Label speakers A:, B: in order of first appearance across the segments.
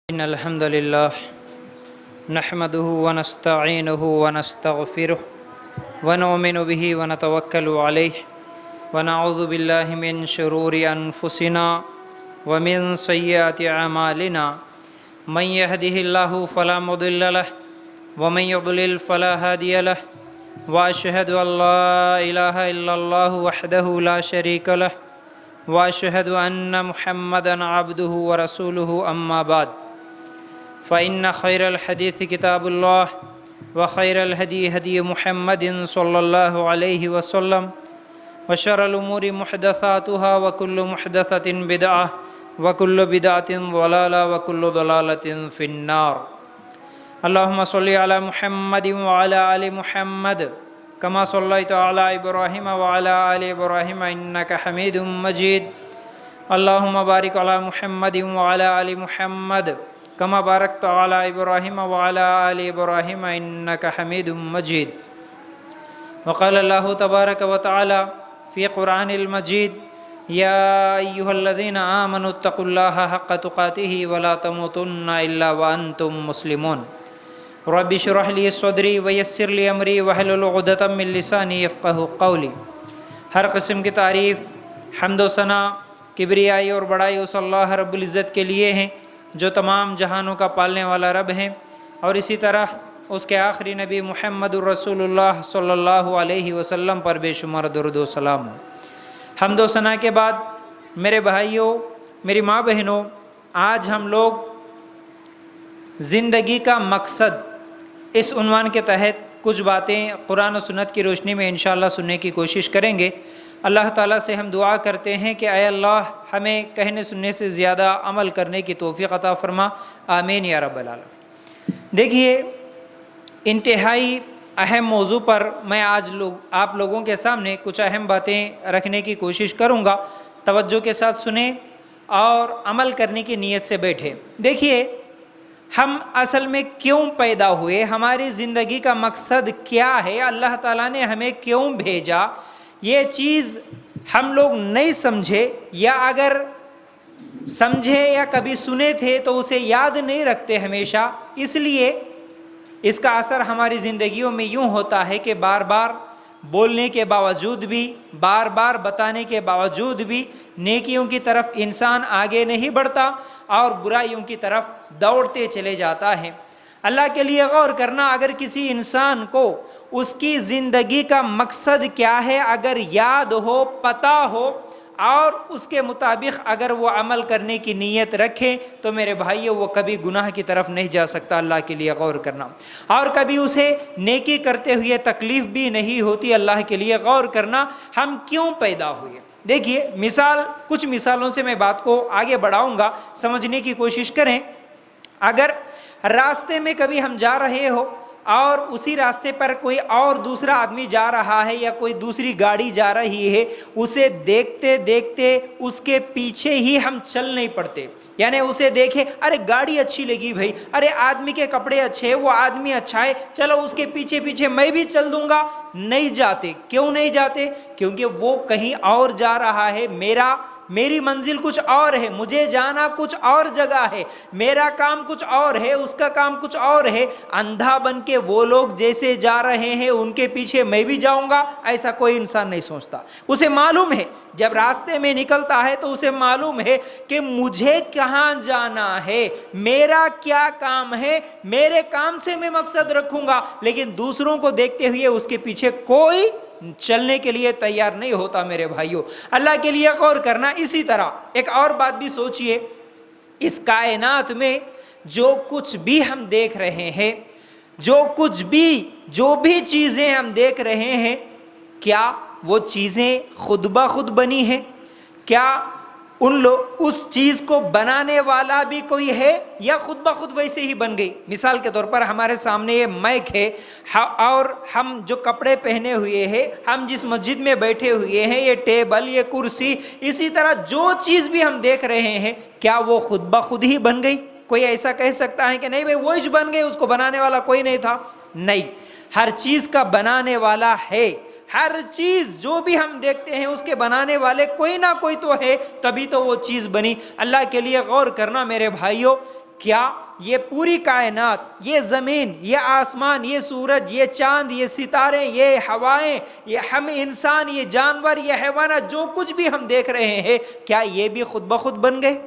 A: إن الحمد لله نحمده ونستعينه ونستغفره ونؤمن به ونتوكل عليه ونعوذ بالله من شرور أنفسنا ومن سيئات أعمالنا من يهده الله فلا مضل له ومن يضلل فلا هادي له وأشهد أن لا إله إلا الله وحده لا شريك له وأشهد أن محمدًا عبده ورسوله أما بعد فإن خير الحديث كتاب الله وخير الهدي هدي محمد صلى الله عليه وسلم وشر الأمور محدثاتها وكل محدثة بدعة وكل بدعة ضلالة وكل ضلالة في النار. اللهم صل على محمد وعلى آل محمد كما صليت على إبراهيم وعلى آل إبراهيم إنك حميد مجيد. اللهم بارك على محمد وعلى آل محمد كما باركت على إبراهيم وعلى آل إبراهيم إنك حميد مجيد. وقال الله تبارك وتعالى في قرآن المجيد: يا أيها الذين آمنوا اتقوا الله حق تقاته ولا تموتن إلا وأنتم مسلمون. رب اشرح لي صدری ویسر لی امری واحلل عقدۃ من لسانی یفقہوا قولی. ہر قسم کی تعریف، حمد و ثنا، کبریائی اور بڑائی اس اللہ رب العزت کے لیے ہیں جو تمام جہانوں کا پالنے والا رب ہیں، اور اسی طرح اس کے آخری نبی محمد الرسول اللہ صلی اللہ علیہ وسلم پر بے شمار درود و سلام ہو. حمد و ثنا کے بعد میرے بھائیوں، میری ماں بہنوں، آج ہم لوگ زندگی کا مقصد اس عنوان کے تحت کچھ باتیں قرآن و سنت کی روشنی میں انشاءاللہ سننے کی کوشش کریں گے. اللہ تعالیٰ سے ہم دعا کرتے ہیں کہ اے اللہ ہمیں کہنے سننے سے زیادہ عمل کرنے کی توفیق عطا فرما، آمین یا رب العالمین. دیکھیے، انتہائی اہم موضوع پر میں آج آپ لوگوں کے سامنے کچھ اہم باتیں رکھنے کی کوشش کروں گا. توجہ کے ساتھ سنیں اور عمل کرنے کی نیت سے بیٹھیں. دیکھیے، ہم اصل میں کیوں پیدا ہوئے، ہماری زندگی کا مقصد کیا ہے، اللہ تعالیٰ نے ہمیں کیوں بھیجا، یہ چیز ہم لوگ نہیں سمجھے، یا اگر سمجھے یا کبھی سنے تھے تو اسے یاد نہیں رکھتے ہمیشہ. اس لیے اس کا اثر ہماری زندگیوں میں یوں ہوتا ہے کہ بار بار بولنے کے باوجود بھی، بار بار بتانے کے باوجود بھی نیکیوں کی طرف انسان آگے نہیں بڑھتا اور برائیوں کی طرف دوڑتے چلے جاتا ہے. اللہ کے لیے غور کرنا، اگر کسی انسان کو اس کی زندگی کا مقصد کیا ہے اگر یاد ہو، پتہ ہو، اور اس کے مطابق اگر وہ عمل کرنے کی نیت رکھے تو میرے بھائیو وہ کبھی گناہ کی طرف نہیں جا سکتا. اللہ کے لیے غور کرنا، اور کبھی اسے نیکی کرتے ہوئے تکلیف بھی نہیں ہوتی. اللہ کے لیے غور کرنا، ہم کیوں پیدا ہوئے. دیکھیے، کچھ مثالوں سے میں بات کو آگے بڑھاؤں گا، سمجھنے کی کوشش کریں. اگر راستے میں کبھی ہم جا رہے ہو اور اسی راستے پر کوئی اور دوسرا آدمی جا رہا ہے یا کوئی دوسری گاڑی جا رہی ہے، اسے دیکھتے دیکھتے اس کے پیچھے ہی ہم چل نہیں پڑتے. یعنی اسے دیکھے، ارے گاڑی اچھی لگی بھائی، ارے آدمی کے کپڑے اچھے ہیں، وہ آدمی اچھا ہے، چلو اس کے پیچھے پیچھے میں بھی چل دوں گا. نہیں جاتے. کیوں نہیں جاتے؟ کیونکہ وہ کہیں اور جا رہا ہے، میری منزل کچھ اور ہے، مجھے جانا کچھ اور جگہ ہے، میرا کام کچھ اور ہے، اس کا کام کچھ اور ہے. اندھا بن کے وہ لوگ جیسے جا رہے ہیں ان کے پیچھے میں بھی جاؤں گا، ایسا کوئی انسان نہیں سوچتا. اسے معلوم ہے، جب راستے میں نکلتا ہے تو اسے معلوم ہے کہ مجھے کہاں جانا ہے، میرا کیا کام ہے، میرے کام سے میں مقصد رکھوں گا. لیکن دوسروں کو دیکھتے ہوئے اس کے پیچھے کوئی چلنے کے لیے تیار نہیں ہوتا. میرے بھائیوں، اللہ کے لیے غور کرنا. اسی طرح ایک اور بات بھی سوچئے، اس کائنات میں جو کچھ بھی ہم دیکھ رہے ہیں، جو بھی چیزیں ہم دیکھ رہے ہیں، کیا وہ چیزیں خود بخود بنی ہیں؟ کیا اس چیز کو بنانے والا بھی کوئی ہے یا خود بخود ویسے ہی بن گئی؟ مثال کے طور پر ہمارے سامنے یہ مائک ہے، اور ہم جو کپڑے پہنے ہوئے ہیں، ہم جس مسجد میں بیٹھے ہوئے ہیں، یہ ٹیبل، یہ کرسی، اسی طرح جو چیز بھی ہم دیکھ رہے ہیں، کیا وہ خود بخود ہی بن گئی؟ کوئی ایسا کہہ سکتا ہے کہ نہیں بھائی وہی بن گئی، اس کو بنانے والا کوئی نہیں تھا؟ نہیں، ہر چیز کا بنانے والا ہے. ہر چیز جو بھی ہم دیکھتے ہیں اس کے بنانے والے کوئی نہ کوئی تو ہے، تبھی تو وہ چیز بنی. اللہ کے لیے غور کرنا میرے بھائیوں، کیا یہ پوری کائنات، یہ زمین، یہ آسمان، یہ سورج، یہ چاند، یہ ستارے، یہ ہوائیں، یہ ہم انسان، یہ جانور، یہ حیوانات، جو کچھ بھی ہم دیکھ رہے ہیں، کیا یہ بھی خود بخود بن گئے؟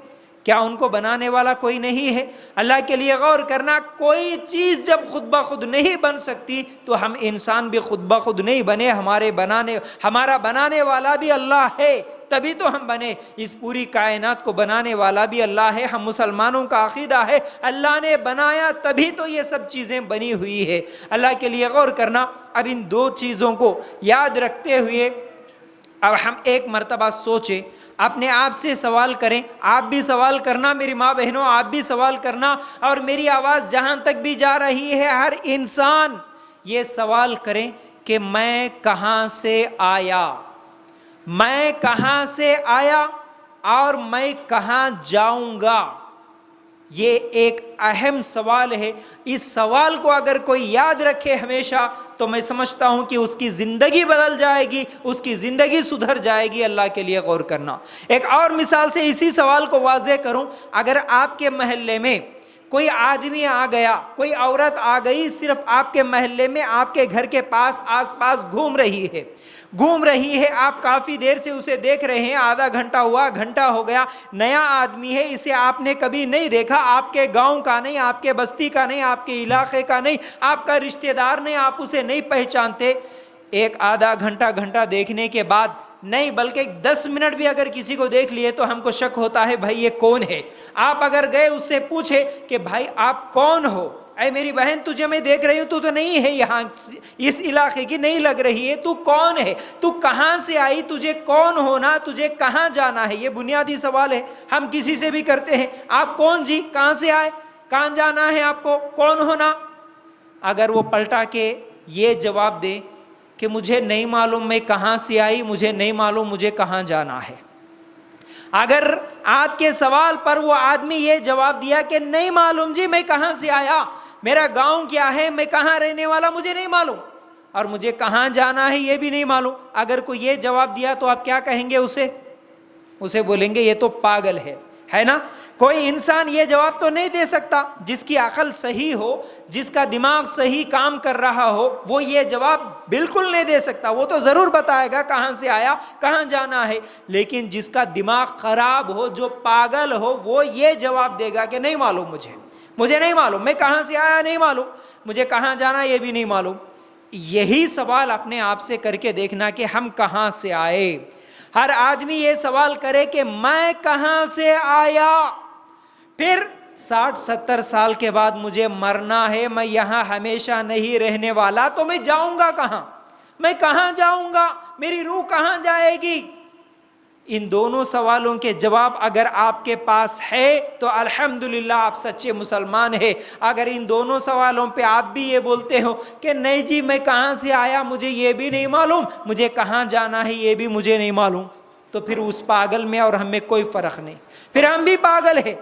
A: کیا ان کو بنانے والا کوئی نہیں ہے؟ اللہ کے لیے غور کرنا، کوئی چیز جب خود بخود نہیں بن سکتی تو ہم انسان بھی خود بخود نہیں بنے، ہمارا بنانے والا بھی اللہ ہے، تبھی تو ہم بنے۔ اس پوری کائنات کو بنانے والا بھی اللہ ہے۔ ہم مسلمانوں کا عقیدہ ہے اللہ نے بنایا تبھی تو یہ سب چیزیں بنی ہوئی ہے۔ اللہ کے لیے غور کرنا۔ اب ان دو چیزوں کو یاد رکھتے ہوئے اب ہم ایک مرتبہ سوچیں، اپنے آپ سے سوال کریں، آپ بھی سوال کرنا، میری ماں بہنوں آپ بھی سوال کرنا، اور میری آواز جہاں تک بھی جا رہی ہے ہر انسان یہ سوال کریں کہ میں کہاں سے آیا، میں کہاں سے آیا اور میں کہاں جاؤں گا۔ یہ ایک اہم سوال ہے۔ اس سوال کو اگر کوئی یاد رکھے ہمیشہ تو میں سمجھتا ہوں کہ اس کی زندگی بدل جائے گی، اس کی زندگی سدھر جائے گی۔ اللہ کے لیے غور کرنا۔ ایک اور مثال سے اسی سوال کو واضح کروں، اگر آپ کے محلے میں کوئی آدمی آ گیا، کوئی عورت آ گئی، صرف آپ کے محلے میں آپ کے گھر کے پاس آس پاس گھوم رہی ہے، آپ کافی دیر سے اسے دیکھ رہے ہیں، آدھا گھنٹہ ہوا، گھنٹہ ہو گیا، نیا آدمی ہے، اسے آپ نے کبھی نہیں دیکھا، آپ کے گاؤں کا نہیں، آپ کے بستی کا نہیں، آپ کے علاقے کا نہیں، آپ کا رشتہ دار نہیں، آپ اسے نہیں پہچانتے۔ ایک آدھا گھنٹہ دیکھنے کے بعد نہیں بلکہ 10 منٹ بھی اگر کسی کو دیکھ لیے تو ہم کو شک ہوتا ہے بھائی یہ کون ہے۔ آپ اگر گئے اس سے پوچھے کہ بھائی آپ کون ہو، اے میری بہن تجھے میں دیکھ رہی ہوں، تو نہیں ہے یہاں اس علاقے کی، نہیں لگ رہی ہے، تو کون ہے، تو کہاں سے آئی، تجھے کون ہونا، تجھے کہاں جانا ہے؟ یہ بنیادی سوال ہے، ہم کسی سے بھی کرتے ہیں، آپ کون جی، کہاں سے آئے، کہاں جانا ہے آپ کو، کون ہونا؟ اگر وہ پلٹا کے یہ جواب دے کہ مجھے نہیں معلوم میں کہاں سے آئی، مجھے نہیں معلوم مجھے کہاں جانا ہے، اگر آپ کے سوال پر وہ آدمی یہ جواب دیا کہ نہیں معلوم جی میں کہاں سے آیا، میرا گاؤں کیا ہے، میں کہاں رہنے والا مجھے نہیں معلوم، اور مجھے کہاں جانا ہے یہ بھی نہیں معلوم، اگر کوئی یہ جواب دیا تو آپ کیا کہیں گے؟ اسے بولیں گے یہ تو پاگل ہے نا۔ کوئی انسان یہ جواب تو نہیں دے سکتا، جس کی عقل صحیح ہو، جس کا دماغ صحیح کام کر رہا ہو، وہ یہ جواب بالکل نہیں دے سکتا، وہ تو ضرور بتائے گا کہاں سے آیا، کہاں جانا ہے، لیکن جس کا دماغ خراب ہو، جو پاگل ہو، وہ یہ جواب دے گا کہ نہیں معلوم مجھے نہیں معلوم، میں کہاں سے آیا نہیں معلوم، مجھے کہاں جانا یہ بھی نہیں معلوم۔ یہی سوال اپنے آپ سے کر کے دیکھنا کہ ہم کہاں سے آئے۔ ہر آدمی یہ سوال کرے کہ میں کہاں سے آیا، پھر 60-70 سال کے بعد مجھے مرنا ہے، میں یہاں ہمیشہ نہیں رہنے والا، تو میں جاؤں گا کہاں، میں کہاں جاؤں گا، میری روح کہاں جائے گی؟ ان دونوں سوالوں کے جواب اگر آپ کے پاس ہے تو الحمدللہ آپ سچے مسلمان ہیں۔ اگر ان دونوں سوالوں پہ آپ بھی یہ بولتے ہو کہ نہیں جی میں کہاں سے آیا مجھے یہ بھی نہیں معلوم، مجھے کہاں جانا ہے یہ بھی مجھے نہیں معلوم، تو پھر اس پاگل میں اور ہم میں کوئی فرق نہیں، پھر ہم بھی پاگل ہیں۔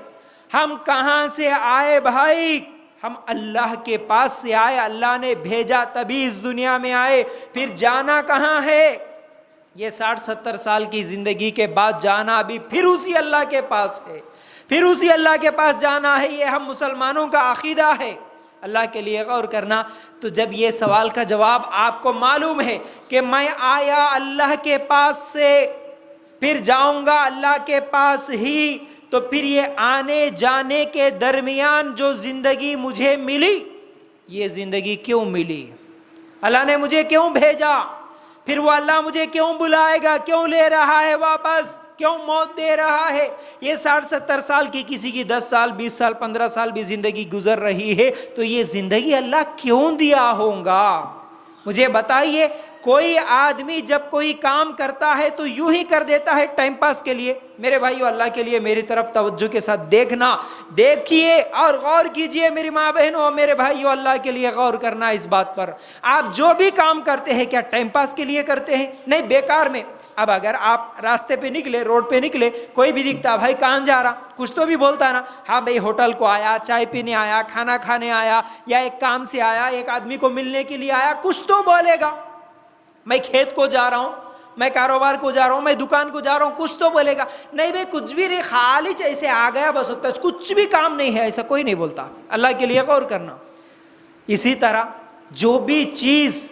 A: ہم کہاں سے آئے بھائی؟ ہم اللہ کے پاس سے آئے، اللہ نے بھیجا تبھی اس دنیا میں آئے، پھر جانا کہاں ہے؟ یہ 60-70 سال کی زندگی کے بعد جانا بھی پھر اسی اللہ کے پاس ہے، پھر اسی اللہ کے پاس جانا ہے، یہ ہم مسلمانوں کا عقیدہ ہے۔ اللہ کے لیے غور کرنا۔ تو جب یہ سوال کا جواب آپ کو معلوم ہے کہ میں آیا اللہ کے پاس سے، پھر جاؤں گا اللہ کے پاس ہی، تو پھر یہ آنے جانے کے درمیان جو زندگی مجھے ملی، یہ زندگی کیوں ملی؟ اللہ نے مجھے کیوں بھیجا؟ پھر وہ اللہ مجھے کیوں بلائے گا، کیوں لے رہا ہے واپس، کیوں موت دے رہا ہے؟ یہ 60-70 سال کی، کسی کی 10 سال 20 سال 15 سال بھی زندگی گزر رہی ہے، تو یہ زندگی اللہ کیوں دیا ہوگا؟ مجھے بتائیے۔ کوئی آدمی جب کوئی کام کرتا ہے تو یوں ہی کر دیتا ہے ٹائم پاس کے لیے؟ میرے بھائیو اللہ کے لیے میری طرف توجہ کے ساتھ دیکھنا، دیکھیے اور غور کیجئے، میری ماں بہنوں اور میرے بھائیو اللہ کے لیے غور کرنا اس بات پر۔ آپ جو بھی کام کرتے ہیں کیا ٹائم پاس کے لیے کرتے ہیں؟ نہیں، بیکار میں۔ اب اگر آپ راستے پہ نکلے، روڈ پہ نکلے، کوئی بھی دکھتا بھائی کہاں جا رہا، کچھ تو بھی بولتا ہے نا، ہاں بھائی ہوٹل کو آیا، چائے پینے آیا، کھانا کھانے آیا، یا ایک کام سے آیا، ایک آدمی کو ملنے کے لیے آیا، کچھ تو بولے گا۔ میں کھیت کو جا رہا ہوں، میں کاروبار کو جا رہا ہوں، میں دکان کو جا رہا ہوں، کچھ تو بولے گا نہیں بھائی کچھ بھی نہیں، خالی ایسے آ گیا بس ہوتا ہے، کچھ بھی کام نہیں ہے، ایسا کوئی نہیں بولتا۔ اللہ کے لیے غور کرنا۔ اسی طرح جو بھی چیز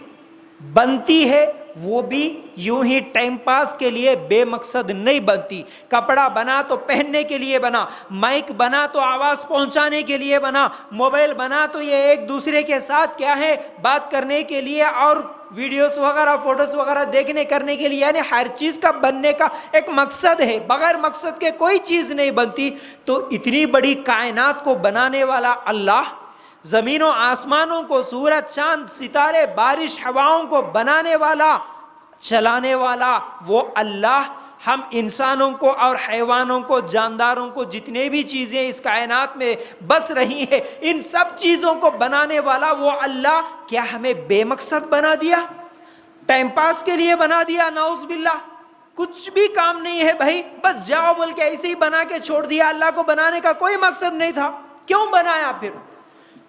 A: بنتی ہے وہ بھی یوں ہی ٹائم پاس کے لیے بے مقصد نہیں بنتی۔ کپڑا بنا تو پہننے کے لیے بنا، مائک بنا تو آواز پہنچانے کے لیے بنا، موبائل بنا تو یہ ایک دوسرے کے ساتھ کیا ہے بات کرنے کے لیے اور ویڈیوز وغیرہ فوٹوز وغیرہ دیکھنے کرنے کے لیے، یعنی ہر چیز کا بننے کا ایک مقصد ہے، بغیر مقصد کے کوئی چیز نہیں بنتی۔ تو اتنی بڑی کائنات کو بنانے والا اللہ، زمین و آسمانوں کو، سورج چاند ستارے بارش ہواؤں کو بنانے والا چلانے والا وہ اللہ، ہم انسانوں کو اور حیوانوں کو، جانداروں کو، جتنے بھی چیزیں اس کائنات میں بس رہی ہیں، ان سب چیزوں کو بنانے والا وہ اللہ کیا ہمیں بے مقصد بنا دیا، ٹائم پاس کے لیے بنا دیا؟ نعوذ باللہ، کچھ بھی کام نہیں ہے بھائی، بس جاؤ بول کے ایسے ہی بنا کے چھوڑ دیا۔ اللہ کو بنانے کا کوئی مقصد نہیں تھا، کیوں بنایا پھر؟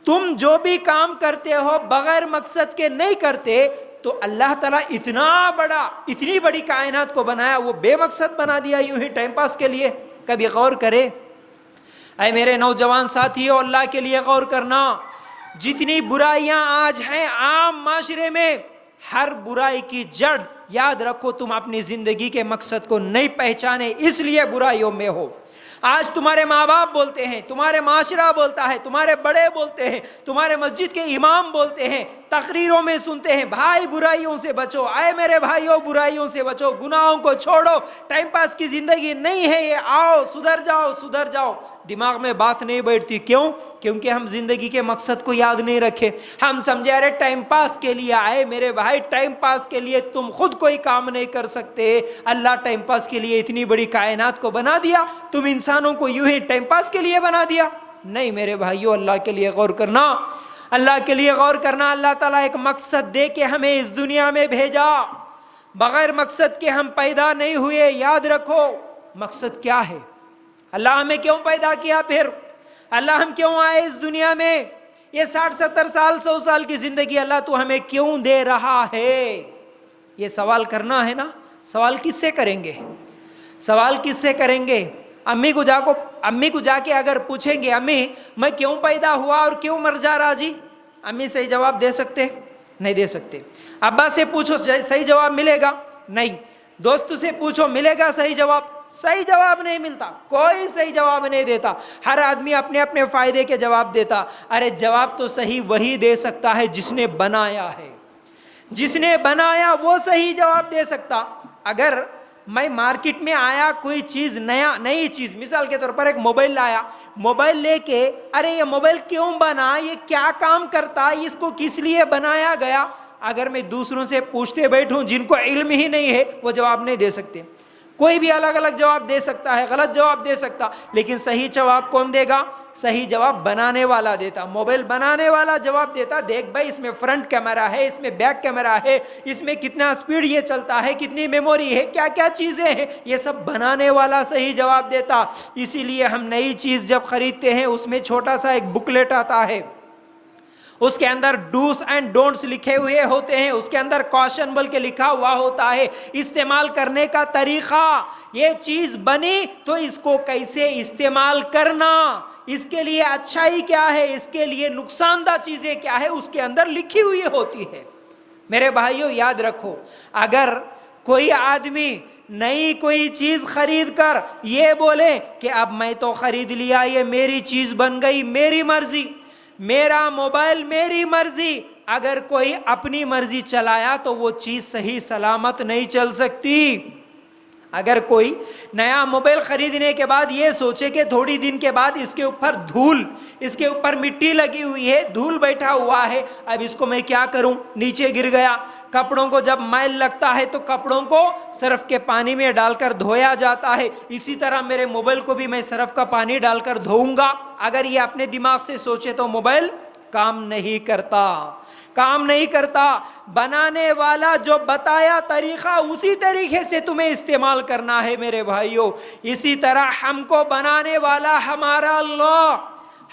A: تم جو بھی کام کرتے ہو بغیر مقصد کے نہیں کرتے، تو اللہ تعالیٰ اتنا بڑا، اتنی بڑی کائنات کو بنایا، وہ بے مقصد بنا دیا یوں ہی ٹائم پاس کے لیے؟ کبھی غور کرے؟ اے میرے نوجوان ساتھیوں، اللہ کے لیے غور کرنا۔ جتنی برائیاں آج ہیں عام معاشرے میں، ہر برائی کی جڑ یاد رکھو تم اپنی زندگی کے مقصد کو نہیں پہچانے، اس لیے برائیوں میں ہو۔ آج تمہارے ماں باپ بولتے ہیں، تمہارے معاشرہ بولتا ہے، تمہارے بڑے بولتے ہیں، تمہارے مسجد کے امام بولتے ہیں، تقریروں میں سنتے ہیں بھائی برائیوں سے بچو، اے میرے بھائیوں برائیوں سے بچو، گناہوں کو چھوڑو، ٹائم پاس کی زندگی نہیں ہے یہ، آؤ سدھر جاؤ سدھر جاؤ۔ دماغ میں بات نہیں بیٹھتی، کیوں؟ کیونکہ ہم زندگی کے مقصد کو یاد نہیں رکھے، ہم سمجھے ارے ٹائم پاس کے لیے آئے میرے بھائی، ٹائم پاس کے لیے تم خود کوئی کام نہیں کر سکتے، اللہ ٹائم پاس کے لیے اتنی بڑی کائنات کو بنا دیا، تم انسانوں کو یوں ہی ٹائم پاس کے لیے بنا دیا؟ نہیں میرے بھائیوں، اللہ کے لیے غور کرنا، اللہ کے لیے غور کرنا۔ اللہ تعالیٰ ایک مقصد دے کے ہمیں اس دنیا میں بھیجا، بغیر مقصد کے ہم پیدا نہیں ہوئے، یاد رکھو۔ مقصد کیا ہے؟ اللہ ہمیں کیوں پیدا کیا؟ پھر اللہ ہم کیوں آئے اس دنیا میں؟ یہ 60-70 سال 100 سال کی زندگی اللہ تو ہمیں کیوں دے رہا ہے؟ یہ سوال کرنا ہے نا۔ سوال کس سے کریں گے؟ سوال کس سے کریں گے؟ امی کو جا کے اگر پوچھیں گے امی میں کیوں پیدا ہوا اور کیوں مر جا رہا جی، امی صحیح جواب دے سکتے؟ نہیں دے سکتے۔ ابا سے پوچھو صحیح جواب ملے گا؟ نہیں۔ دوست سے پوچھو ملے گا صحیح جواب؟ صحیح جواب نہیں ملتا، کوئی صحیح جواب نہیں دیتا، ہر آدمی اپنے اپنے فائدے کے جواب دیتا۔ ارے جواب تو صحیح وہی دے سکتا ہے جس نے بنایا ہے، جس نے بنایا وہ صحیح جواب دے سکتا۔ اگر میں مارکیٹ میں آیا کوئی چیز نئی چیز، مثال کے طور پر ایک موبائل لایا، موبائل لے کے ارے یہ موبائل کیوں بنا، یہ کیا کام کرتا، اس کو کس لیے بنایا گیا، اگر میں دوسروں سے پوچھتے بیٹھوں جن کو علم ہی نہیں ہے، وہ جواب نہیں دے سکتے۔ کوئی بھی الگ الگ جواب دے سکتا ہے، غلط جواب دے سکتا، لیکن صحیح جواب کون دے گا؟ صحیح جواب بنانے والا دیتا، موبائل بنانے والا جواب دیتا، دیکھ بھائی اس میں فرنٹ کیمرہ ہے، اس میں بیک کیمرہ ہے، اس میں کتنا سپیڈ یہ چلتا ہے، کتنی میموری ہے، کیا کیا چیزیں ہیں، یہ سب بنانے والا صحیح جواب دیتا۔ اسی لیے ہم نئی چیز جب خریدتے ہیں اس میں چھوٹا سا ایک بکلیٹ آتا ہے، اس کے اندر ڈوز اینڈ ڈونٹس لکھے ہوئے ہوتے ہیں، اس کے اندر کوشن بول کے لکھا ہوا ہوتا ہے، استعمال کرنے کا طریقہ، یہ چیز بنی تو اس کو کیسے استعمال کرنا، اس کے لیے اچھائی کیا ہے، اس کے لیے نقصان دہ چیزیں کیا ہے، اس کے اندر لکھی ہوئی ہوتی ہے۔ میرے بھائیوں یاد رکھو، اگر کوئی آدمی نئی کوئی چیز خرید کر یہ بولے کہ اب میں تو خرید لیا، یہ میری چیز بن گئی، میری مرضی، میرا موبائل میری مرضی، اگر کوئی اپنی مرضی چلایا تو وہ چیز صحیح سلامت نہیں چل سکتی۔ اگر کوئی نیا موبائل خریدنے کے بعد یہ سوچے کہ تھوڑی دن کے بعد اس کے اوپر دھول، اس کے اوپر مٹی لگی ہوئی ہے، دھول بیٹھا ہوا ہے، اب اس کو میں کیا کروں، نیچے گر گیا۔ کپڑوں کو جب میل لگتا ہے تو کپڑوں کو صرف کے پانی میں ڈال کر دھویا جاتا ہے، اسی طرح میرے موبائل کو بھی میں صرف کا پانی ڈال کر دھوؤں گا۔ اگر یہ اپنے دماغ سے سوچے تو موبائل کام نہیں کرتا، کام نہیں کرتا۔ بنانے والا جو بتایا طریقہ اسی طریقے سے تمہیں استعمال کرنا ہے میرے بھائیوں۔ اسی طرح ہم کو بنانے والا ہمارا اللہ،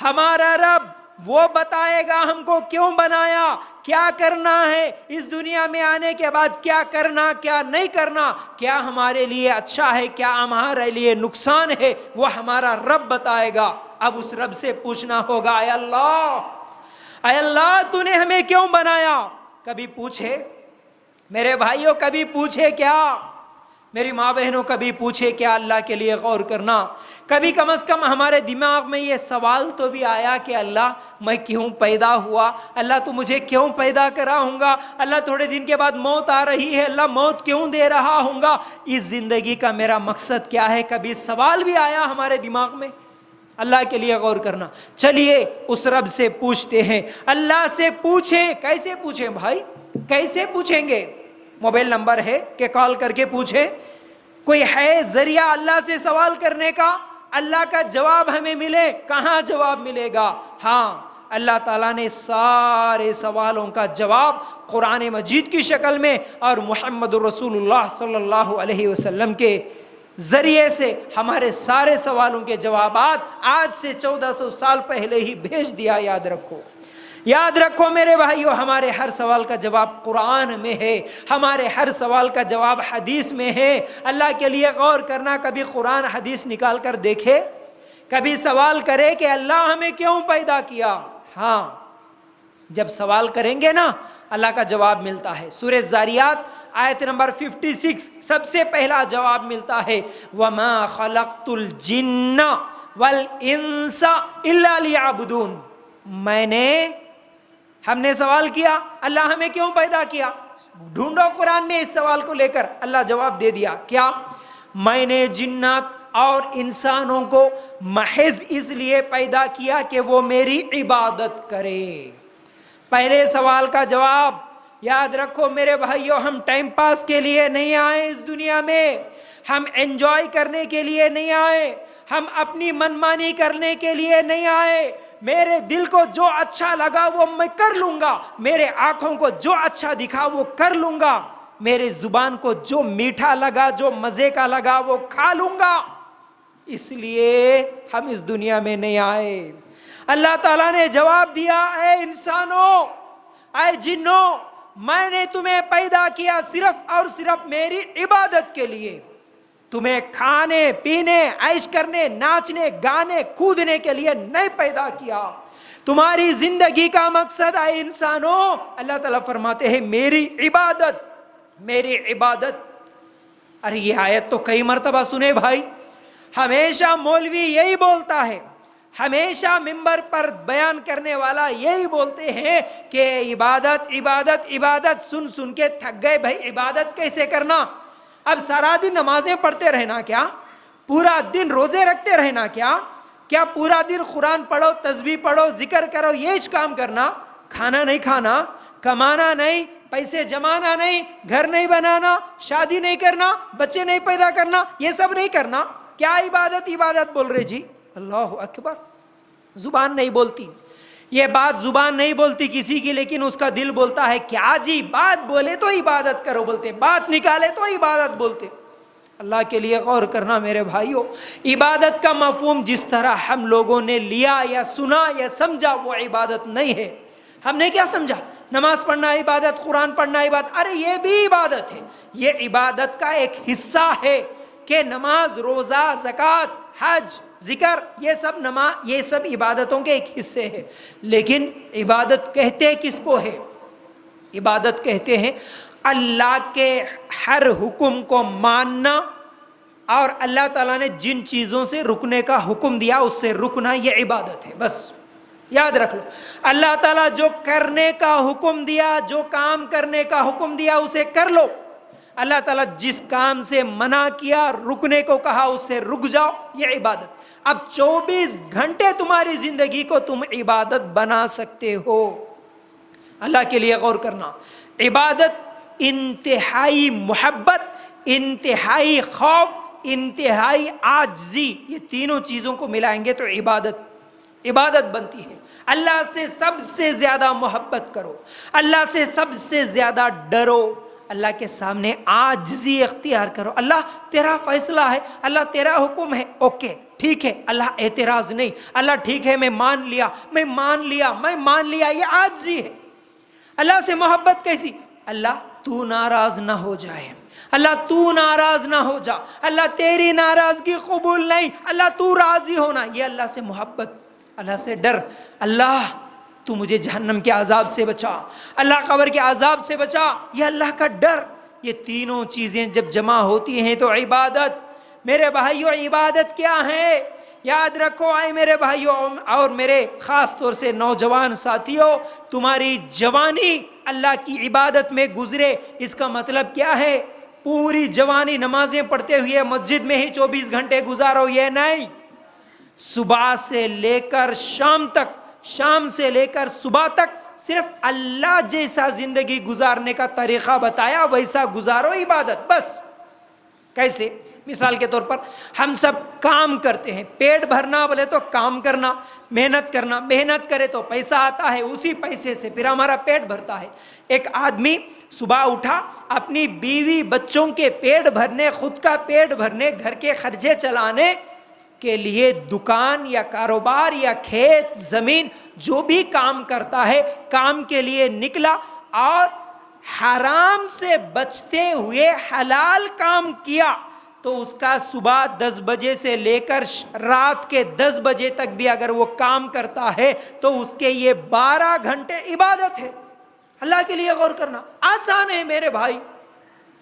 A: ہمارا رب، وہ بتائے گا ہم کو کیوں بنایا، کیا کرنا ہے، اس دنیا میں آنے کے بعد کیا کرنا کیا نہیں کرنا، کیا ہمارے لیے اچھا ہے کیا ہمارے لیے نقصان ہے، وہ ہمارا رب بتائے گا۔ اب اس رب سے پوچھنا ہوگا، اے اللہ تو نے ہمیں کیوں بنایا؟ کبھی پوچھے میرے بھائیوں، کبھی پوچھے کیا؟ میری ماں بہنوں، کبھی پوچھے کیا؟ اللہ کے لیے غور کرنا۔ کبھی کم از کم ہمارے دماغ میں یہ سوال تو بھی آیا کہ اللہ میں کیوں پیدا ہوا؟ اللہ تو مجھے کیوں پیدا کرا ہوں گا؟ اللہ تھوڑے دن کے بعد موت آ رہی ہے، اللہ موت کیوں دے رہا ہوں گا؟ اس زندگی کا میرا مقصد کیا ہے؟ کبھی سوال بھی آیا ہمارے دماغ میں؟ اللہ کے لیے غور کرنا۔ چلیے اس رب سے پوچھتے ہیں، اللہ سے پوچھیں۔ کیسے پوچھیں بھائی؟ کیسے پوچھیں گے؟ موبائل نمبر ہے کہ کال کر کے پوچھیں؟ کوئی ہے ذریعہ اللہ سے سوال کرنے کا؟ اللہ کا جواب ہمیں ملے؟ کہاں جواب ملے گا؟ ہاں، اللہ تعالیٰ نے سارے سوالوں کا جواب قرآن مجید کی شکل میں اور محمد رسول اللہ صلی اللہ علیہ وسلم کے ذریعے سے ہمارے سارے سوالوں کے جوابات آج سے 1400 سال پہلے ہی بھیج دیا۔ یاد رکھو میرے بھائیو، ہمارے ہر سوال کا جواب قرآن میں ہے، ہمارے ہر سوال کا جواب حدیث میں ہے۔ اللہ کے لیے غور کرنا، کبھی قرآن حدیث نکال کر دیکھے، کبھی سوال کرے کہ اللہ ہمیں کیوں پیدا کیا؟ ہاں، جب سوال کریں گے نا اللہ کا جواب ملتا ہے۔ سورہ زاریات آیت نمبر 56 سب سے پہلا جواب ملتا ہے، وَمَا خَلَقْتُ الْجِنَّ وَالْإِنسَ إِلَّا لِيَعْبُدُونَ۔ ہم نے سوال کیا اللہ ہمیں کیوں پیدا کیا؟ ڈھونڈو قرآن میں اس سوال کو لے کر، اللہ جواب دے دیا، کیا؟ میں نے جنات اور انسانوں کو محض اس لیے پیدا کیا کہ وہ میری عبادت کرے۔ پہلے سوال کا جواب یاد رکھو میرے بھائیو، ہم ٹائم پاس کے لیے نہیں آئے اس دنیا میں، ہم انجوائے کرنے کے لیے نہیں آئے، ہم اپنی منمانی کرنے کے لیے نہیں آئے۔ میرے دل کو جو اچھا لگا وہ میں کر لوں گا، میرے آنکھوں کو جو اچھا دکھا وہ کر لوں گا، میرے زبان کو جو میٹھا لگا جو مزے کا لگا وہ کھا لوں گا۔ اس لیے ہم اس دنیا میں نہیں آئے۔ اللہ تعالیٰ نے جواب دیا، اے انسانوں، اے جنوں، میں نے تمہیں پیدا کیا صرف اور صرف میری عبادت کے لیے، تمہیں کھانے پینے عیش کرنے ناچنے گانے کودنے کے لیے نہیں پیدا کیا۔ تمہاری زندگی کا مقصد اے انسانوں، اللہ تعالیٰ فرماتے ہیں میری عبادت، میری عبادت۔ ارے یہ آیت تو کئی مرتبہ سنے بھائی، ہمیشہ مولوی یہی بولتا ہے، ہمیشہ ممبر پر بیان کرنے والا یہی بولتے ہیں کہ عبادت عبادت عبادت، سن سن کے تھک گئے بھائی، عبادت کیسے کرنا؟ اب سارا دن نمازیں پڑھتے رہنا کیا؟ پورا دن روزے رکھتے رہنا کیا پورا دن قرآن پڑھو، تسبیح پڑھو، ذکر کرو، یہ کام کرنا؟ کھانا نہیں کھانا، کمانا نہیں، پیسے جمانا نہیں، گھر نہیں بنانا، شادی نہیں کرنا، بچے نہیں پیدا کرنا، یہ سب نہیں کرنا؟ کیا عبادت عبادت بول رہے جی؟ اللہ اکبر۔ زبان نہیں بولتی، یہ بات زبان نہیں بولتی کسی کی، لیکن اس کا دل بولتا ہے کیا جی؟ بات بولے تو عبادت کرو بولتے، بات نکالے تو عبادت بولتے۔ اللہ کے لیے غور کرنا میرے بھائیوں، عبادت کا مفہوم جس طرح ہم لوگوں نے لیا یا سنا یا سمجھا وہ عبادت نہیں ہے۔ ہم نے کیا سمجھا؟ نماز پڑھنا عبادت، قرآن پڑھنا عبادت، ارے یہ بھی عبادت ہے، یہ عبادت کا ایک حصہ ہے کہ نماز، روزہ، زکوٰۃ، حج، ذکر، یہ سب عبادتوں کے ایک حصے ہیں۔ لیکن عبادت کہتے کس کو ہے؟ عبادت کہتے ہیں اللہ کے ہر حکم کو ماننا، اور اللہ تعالیٰ نے جن چیزوں سے رکنے کا حکم دیا اس سے رکنا، یہ عبادت ہے۔ بس یاد رکھ لو، اللہ تعالیٰ جو کرنے کا حکم دیا، جو کام کرنے کا حکم دیا اسے کر لو، اللہ تعالیٰ جس کام سے منع کیا، رکنے کو کہا، اس سے رک جاؤ، یہ عبادت۔ اب 24 گھنٹے تمہاری زندگی کو تم عبادت بنا سکتے ہو۔ اللہ کے لیے غور کرنا، عبادت انتہائی محبت، انتہائی خوف، انتہائی عاجزی، یہ تینوں چیزوں کو ملائیں گے تو عبادت بنتی ہے۔ اللہ سے سب سے زیادہ محبت کرو، اللہ سے سب سے زیادہ ڈرو، اللہ کے سامنے عاجزی اختیار کرو۔ اللہ تیرا فیصلہ ہے، اللہ تیرا حکم ہے، اوکے ٹھیک ہے، اللہ اعتراض نہیں، اللہ ٹھیک ہے میں مان لیا، یہ عاجزی ہے۔ اللہ سے محبت کیسی؟ اللہ تو ناراض نہ ہو جائے، اللہ تو ناراض نہ ہو جا، اللہ تیری ناراضگی قبول نہیں، اللہ تو راضی ہونا، یہ اللہ سے محبت، اللہ سے ڈر، اللہ تو مجھے جہنم کے عذاب سے بچا، اللہ قبر کے عذاب سے بچا، یہ اللہ کا ڈر۔ یہ تینوں چیزیں جب جمع ہوتی ہیں تو عبادت، میرے بھائیوں عبادت کیا ہے؟ یاد رکھو آئے میرے بھائیوں اور میرے خاص طور سے نوجوان ساتھیوں، تمہاری جوانی اللہ کی عبادت میں گزرے، اس کا مطلب کیا ہے؟ پوری جوانی نمازیں پڑھتے ہوئے مسجد میں ہی 24 گھنٹے گزارو، یہ نہیں، صبح سے لے کر شام تک، شام سے لے کر صبح تک صرف اللہ جیسا زندگی گزارنے کا طریقہ بتایا، ویسا گزارو عبادت۔ بس کیسے؟ مثال کے طور پر ہم سب کام کرتے ہیں، پیٹ بھرنا بولے تو کام کرنا، محنت کرنا، محنت کرے تو پیسہ آتا ہے، اسی پیسے سے پھر ہمارا پیٹ بھرتا ہے۔ ایک آدمی صبح اٹھا، اپنی بیوی بچوں کے پیٹ بھرنے، خود کا پیٹ بھرنے، گھر کے خرچے چلانے کے لیے دکان یا کاروبار یا کھیت زمین جو بھی کام کرتا ہے، کام کے لیے نکلا اور حرام سے بچتے ہوئے حلال کام کیا، تو اس کا صبح 10 بجے سے لے کر رات کے 10 بجے تک بھی اگر وہ کام کرتا ہے تو اس کے یہ 12 گھنٹے عبادت ہے۔ اللہ کے لیے غور کرنا آسان ہے میرے بھائی،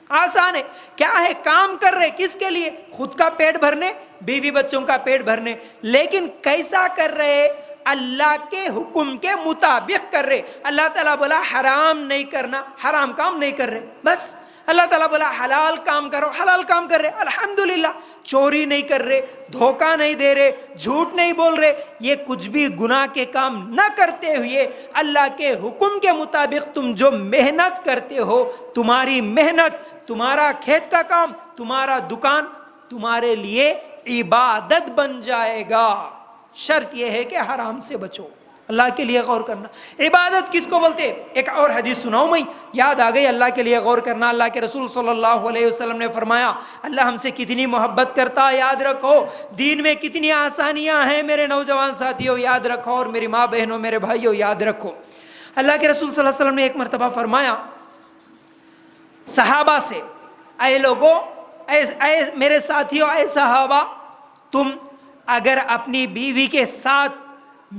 A: آسان ہے۔ کیا ہے؟ کام کر رہے، کس کے لیے؟ خود کا پیٹ بھرنے، بیوی بچوں کا پیٹ بھرنے، لیکن کیسا کر رہے؟ اللہ کے حکم کے مطابق کر رہے۔ اللہ تعالیٰ بولا حرام نہیں کرنا، حرام کام نہیں کر رہے، بس۔ اللہ تعالیٰ بولا حلال کام کرو، حلال کام کر رہے، الحمدللہ۔ چوری نہیں کر رہے، دھوکہ نہیں دے رہے، جھوٹ نہیں بول رہے، یہ کچھ بھی گناہ کے کام نہ کرتے ہوئے اللہ کے حکم کے مطابق تم جو محنت کرتے ہو، تمہاری محنت، تمہارا کھیت کا کام، تمہارا دکان تمہارے لیے عبادت بن جائے گا۔ شرط یہ ہے کہ حرام سے بچو۔ اللہ کے لیے غور کرنا، عبادت کس کو بولتے؟ ایک اور حدیث سناؤں میں، یاد آ گئی، اللہ کے لیے غور کرنا۔ اللہ کے رسول صلی اللہ علیہ وسلم نے فرمایا، اللہ ہم سے کتنی محبت کرتا ہے، یاد رکھو۔ دین میں کتنی آسانیاں ہیں میرے نوجوان ساتھیوں، یاد رکھو، اور میری ماں بہنوں، میرے بھائیوں، یاد رکھو۔ اللہ کے رسول صلی اللہ علیہ وسلم نے ایک مرتبہ فرمایا صحابہ سے، اے لوگوں، اے میرے ساتھیوں، اے صحابہ، تم اگر اپنی بیوی کے ساتھ